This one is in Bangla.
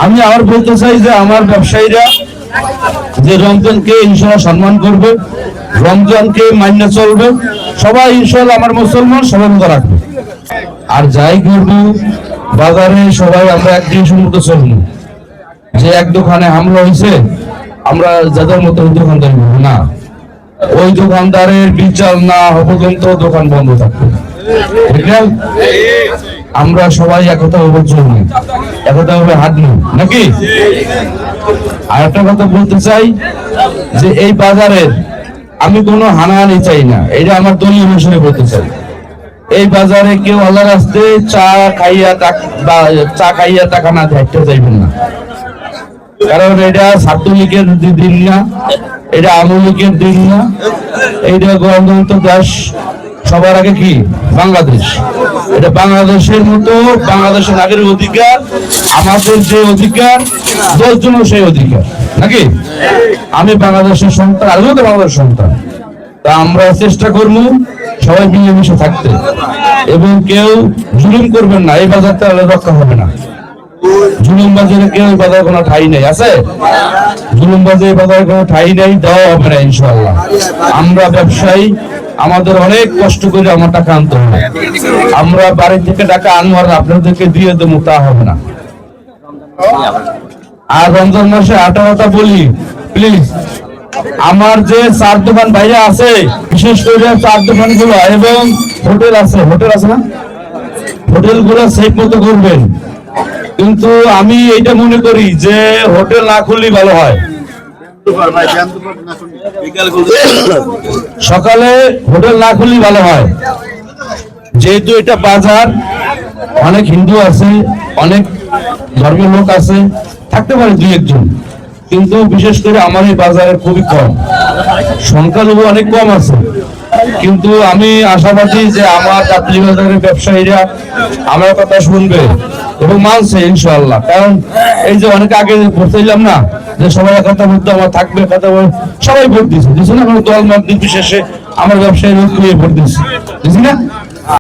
আমি আবার বলতে চাই যে আমার ব্যবসায়ীরা যে রমজানকে ইনশাআল্লাহ সম্মান করবে, রমজানকে মান্য চলবে, সবাই ইনশাআল্লাহ আমার মুসলমান সবাই রাখবে। আর যাই করবো বাজারে সবাই আমরা একদিন সম্মত চলবো। যে এক দোকানে হামলা হয়েছে আমরা যাদের মতো দোকানদারি করবো না, ওই দোকানদারের বিচার না হওয়া পর্যন্ত দোকান বন্ধ থাকবে। ঠিক না? আমরা সবাই একতা হবে, চলবো, একতা হবে হাঁটবো নাকি? আর একটা কথা বলতে চাই যে এই বাজারের আমি কোনো হানাহানি চাই না, এটা আমার দলীয় হিসেবে বলতে চাই। এই বাজারে কেউ আল্লাহর রাস্তে চা খাইয়া টাকা না দেখতে চাইবেন না, কারণ এটা ছাত্রলীগের দিন না, এটা আওয়ামী লীগের দিন না, এইটা গণতন্ত্র দেশ, সবার আগে কি বাংলাদেশ। এটা বাংলাদেশের মতো, বাংলাদেশের নাগরিক অধিকার, আমাদের যে অধিকার 10 জন সেই অধিকার নাকি? আমি বাংলাদেশের সন্তান, আমিও তো বাংলাদেশের সন্তান। তা আমরা চেষ্টা করবো সবাই মিলেমিশে থাকতে, এবং কেউ জুলুম করবেন না, এই বাজারটা রক্ষা হবে না। জুলুমবাজের কেউ বাজারে কোনো ঠাই নেই, আছে? জুলুমবাজের বাজারে কোনো ঠাই নেই, দেওয়া হবে না ইনশাআল্লাহ। আমরা ব্যবসায়ী, আমাদের অনেক কষ্ট করে আমার টাকা আনতে হবে। আমরা বাড়ি থেকে টাকা আনবো আর আপনাদেরকে দিয়ে দেবো তা হবে না। আর রমজান মাসে আটা বলি, প্লিজ আমার যে চার দোকান বাইরে আছে, বিশেষ করে চার দোকান গুলো এবং হোটেল আছে না, হোটেল গুলো সেই মতো করবেন। কিন্তু আমি এইটা মনে করি যে হোটেল না খুললেই ভালো হয়। সকালে হোটেল না খুললেই ভালো হয়, যেহেতু এটা বাজার, অনেক হিন্দু আছে, অনেক ধর্মের লোক আছে, থাকতে পারে 2-1 জন, কিন্তু বিশেষ করে আমার এই বাজারে খুবই কম, সংখ্যালঘু অনেক কম আছে। কিন্তু আমি আশাবাদী যে আমার যাত্রী বাজারের ব্যবসায়ীরা আমার কথা শুনবে এবং মানছে ইনশাআল্লাহ। কারণ এই যে অনেক আগে বলছিলাম না যে সবাই কথা বলতে আমার থাকবে, কথা বলে সবাই ভোট দিচ্ছে না, কোনো দল মত নির্বিশেষে আমার ব্যবসায়ী ভোট দিচ্ছে না।